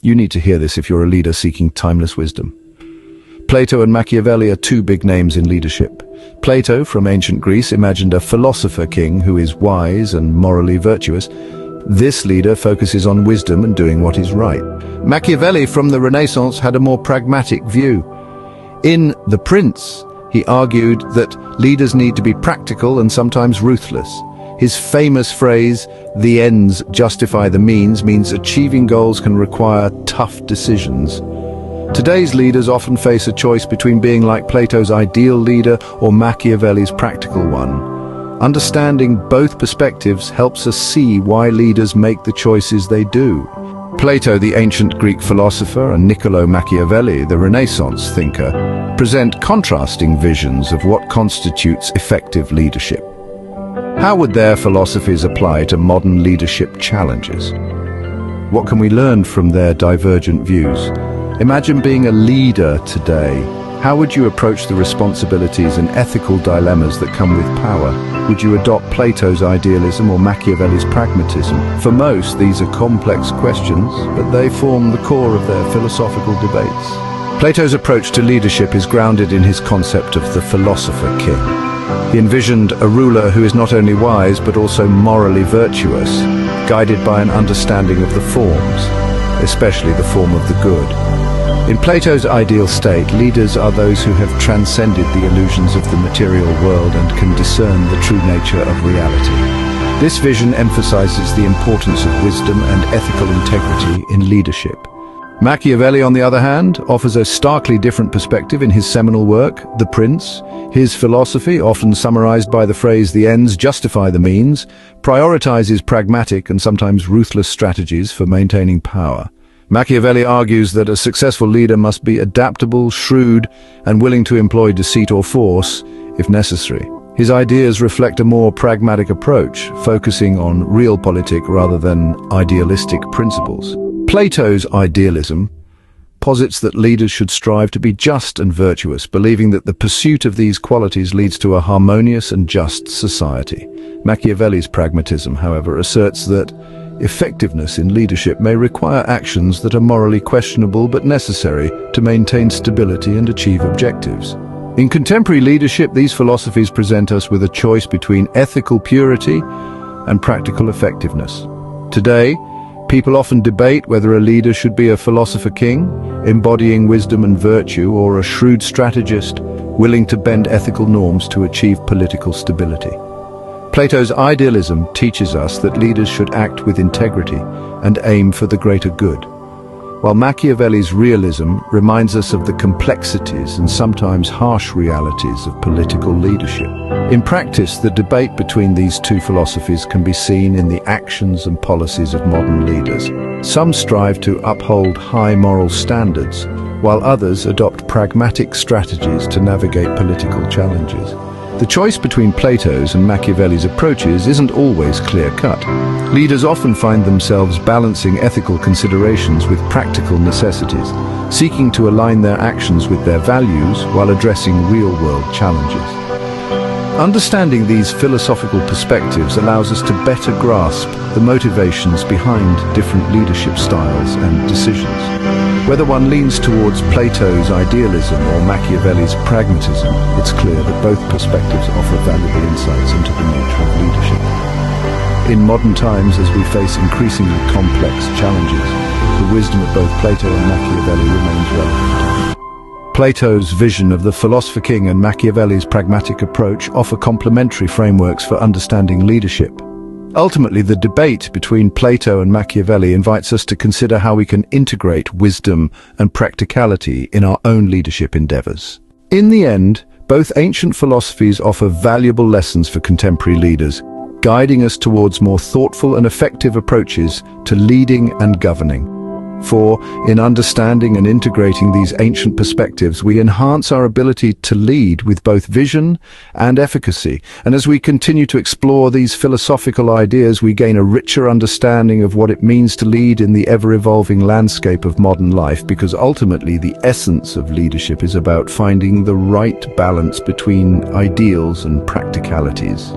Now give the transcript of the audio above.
You need to hear this if you're a leader seeking timeless wisdom. Plato and Machiavelli are two big names in leadership. Plato, from ancient Greece, imagined a philosopher-king who is wise and morally virtuous. This leader focuses on wisdom and doing what is right. Machiavelli, from the Renaissance, had a more pragmatic view. In The Prince, he argued that leaders need to be practical and sometimes ruthless. His famous phrase, "the ends justify the means," means achieving goals can require tough decisions. Today's leaders often face a choice between being like Plato's ideal leader or Machiavelli's practical one. Understanding both perspectives helps us see why leaders make the choices they do. Plato, the ancient Greek philosopher, and Niccolò Machiavelli, the Renaissance thinker, present contrasting visions of what constitutes effective leadership. How would their philosophies apply to modern leadership challenges? What can we learn from their divergent views? Imagine being a leader today. How would you approach the responsibilities and ethical dilemmas that come with power? Would you adopt Plato's idealism or Machiavelli's pragmatism? For most, these are complex questions, but they form the core of their philosophical debates. Plato's approach to leadership is grounded in his concept of the Philosopher-King. He envisioned a ruler who is not only wise but also morally virtuous, guided by an understanding of the forms, especially the form of the good. In Plato's ideal state, leaders are those who have transcended the illusions of the material world and can discern the true nature of reality. This vision emphasizes the importance of wisdom and ethical integrity in leadership. Machiavelli, on the other hand, offers a starkly different perspective in his seminal work, The Prince. His philosophy, often summarized by the phrase "the ends justify the means," prioritizes pragmatic and sometimes ruthless strategies for maintaining power. Machiavelli argues that a successful leader must be adaptable, shrewd, and willing to employ deceit or force, if necessary. His ideas reflect a more pragmatic approach, focusing on realpolitik rather than idealistic principles. Plato's idealism posits that leaders should strive to be just and virtuous, believing that the pursuit of these qualities leads to a harmonious and just society. Machiavelli's pragmatism, however, asserts that effectiveness in leadership may require actions that are morally questionable but necessary to maintain stability and achieve objectives. In contemporary leadership, these philosophies present us with a choice between ethical purity and practical effectiveness. Today, people often debate whether a leader should be a philosopher-king, embodying wisdom and virtue, or a shrewd strategist, willing to bend ethical norms to achieve political stability. Plato's idealism teaches us that leaders should act with integrity and aim for the greater good, while Machiavelli's realism reminds us of the complexities and sometimes harsh realities of political leadership. In practice, the debate between these two philosophies can be seen in the actions and policies of modern leaders. Some strive to uphold high moral standards, while others adopt pragmatic strategies to navigate political challenges. The choice between Plato's and Machiavelli's approaches isn't always clear-cut. Leaders often find themselves balancing ethical considerations with practical necessities, seeking to align their actions with their values while addressing real-world challenges. Understanding these philosophical perspectives allows us to better grasp the motivations behind different leadership styles and decisions. Whether one leans towards Plato's idealism or Machiavelli's pragmatism, it's clear that both perspectives offer valuable insights into the nature of leadership. In modern times, as we face increasingly complex challenges, the wisdom of both Plato and Machiavelli remains relevant. Plato's vision of the Philosopher-King and Machiavelli's pragmatic approach offer complementary frameworks for understanding leadership. Ultimately, the debate between Plato and Machiavelli invites us to consider how we can integrate wisdom and practicality in our own leadership endeavors. In the end, both ancient philosophies offer valuable lessons for contemporary leaders, guiding us towards more thoughtful and effective approaches to leading and governing. For, in understanding and integrating these ancient perspectives, we enhance our ability to lead with both vision and efficacy. And as we continue to explore these philosophical ideas, we gain a richer understanding of what it means to lead in the ever-evolving landscape of modern life, because ultimately the essence of leadership is about finding the right balance between ideals and practicalities.